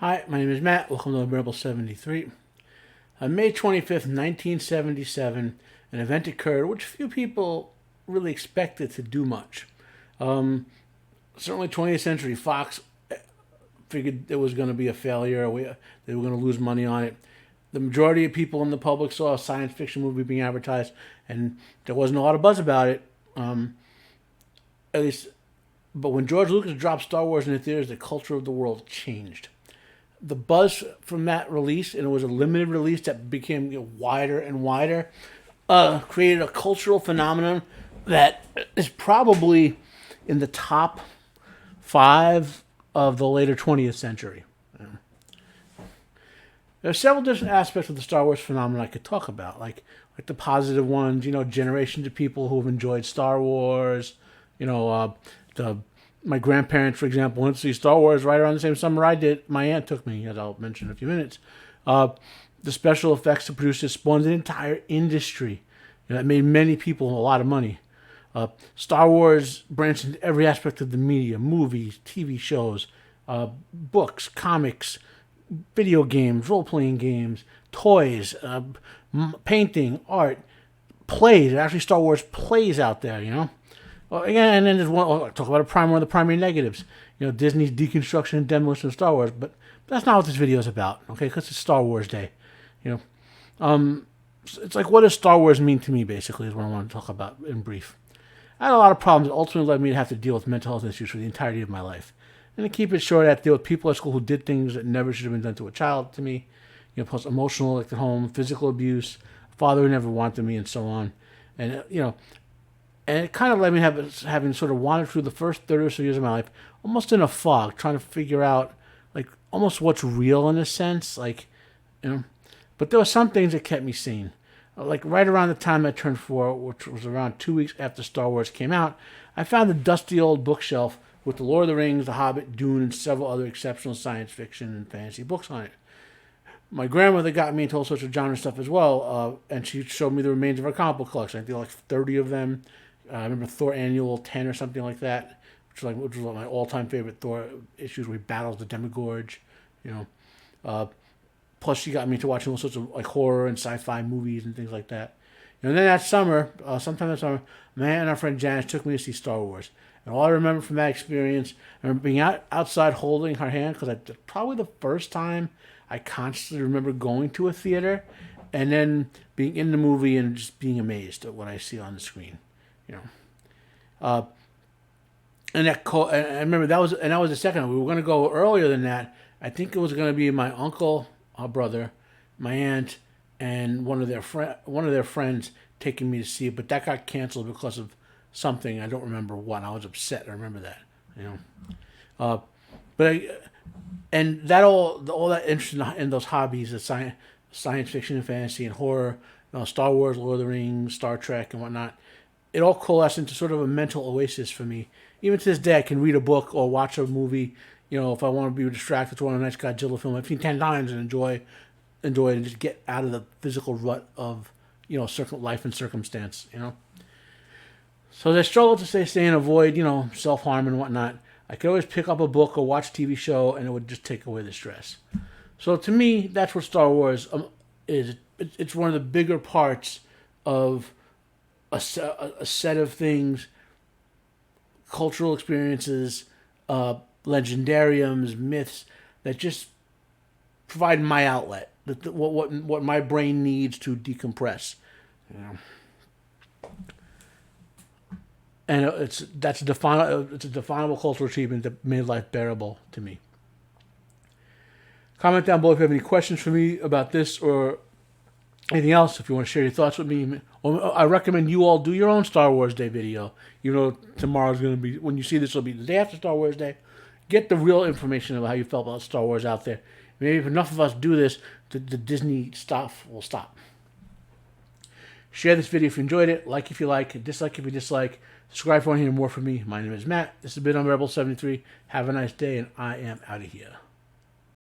Hi, my name is Matt. Welcome to Unbearable 73. On May 25th, 1977, an event occurred which few people really expected to do much. Certainly 20th Century Fox figured it was going to be a failure. They were going to lose money on it. The majority of people in the public saw a science fiction movie being advertised, and there wasn't a lot of buzz about it. At least, but when George Lucas dropped Star Wars in the theaters, the culture of the world changed. The buzz from that release, and it was a limited release that became wider and wider, created a cultural phenomenon that is probably in the top 5 of the later 20th century. There are several different aspects of the Star Wars phenomenon I could talk about, like the positive ones, generations of people who have enjoyed Star Wars, my grandparents, for example, went to see Star Wars right around the same summer I did. My aunt took me, as I'll mention in a few minutes. The special effects that produced it spawned an entire industry that made many people a lot of money. Star Wars branched into every aspect of the media: movies, TV shows, books, comics, video games, role-playing games, toys, painting, art, plays. There are actually Star Wars plays out there. Well, again, and then there's one. I'll talk about one of the primary negatives. Disney's deconstruction and demolition of Star Wars, but that's not what this video is about. Okay, because it's Star Wars Day. It's like, what does Star Wars mean to me? Basically, is what I want to talk about in brief. I had a lot of problems that ultimately led me to have to deal with mental health issues for the entirety of my life. And to keep it short, I had to deal with people at school who did things that never should have been done to a child to me. Plus emotional, like at home, physical abuse, a father who never wanted me, and so on. And and it kind of led me having sort of wandered through the first 30 or so years of my life, almost in a fog, trying to figure out, like, almost what's real in a sense, But there were some things that kept me sane. Like, right around the time I turned 4, which was around 2 weeks after Star Wars came out, I found a dusty old bookshelf with The Lord of the Rings, The Hobbit, Dune, and several other exceptional science fiction and fantasy books on it. My grandmother got me into all sorts of genre stuff as well, and she showed me the remains of her comic book collection. I think like 30 of them. I remember Thor Annual 10 or something like that, which was one of my all-time favorite Thor issues where he battles the Demigorge. Plus, she got me into watching all sorts of like horror and sci-fi movies and things like that. And then that summer, sometime that summer, my aunt and our friend Janice took me to see Star Wars. And all I remember from that experience, I remember being outside holding her hand, because that's probably the first time I consciously remember going to a theater, and then being in the movie and just being amazed at what I see on the screen. And I remember that was the second one. We were going to go earlier than that. I think it was going to be my uncle, our brother, my aunt, and one of their friends taking me to see it, but that got canceled because of something. I don't remember what. I was upset. I remember that. And that all that interest in those hobbies of science fiction and fantasy and horror, Star Wars, Lord of the Rings, Star Trek, and whatnot, it all coalesced into sort of a mental oasis for me. Even to this day, I can read a book or watch a movie. If I want to be distracted to one of the next Godzilla film, I've seen 10 times and enjoy it and just get out of the physical rut of life and circumstance. So as I struggled to stay sane, avoid self-harm and whatnot, I could always pick up a book or watch a TV show, and it would just take away the stress. So to me, that's what Star Wars is. It's one of the bigger parts of a set of things, cultural experiences, legendariums, myths that just provide my outlet, what my brain needs to decompress. And it's a definable cultural achievement that made life bearable to me. Comment down below if you have any questions for me about this or anything else. If you want to share your thoughts with me, I recommend you all do your own Star Wars Day video. Tomorrow's going to be, when you see this, will be the day after Star Wars Day. Get the real information about how you felt about Star Wars out there. Maybe if enough of us do this, the Disney stuff will stop. Share this video if you enjoyed it. Like if you like. Dislike if you dislike. Subscribe if you want to hear more from me. My name is Matt. This has been Unbearable 73. Have a nice day, and I am out of here.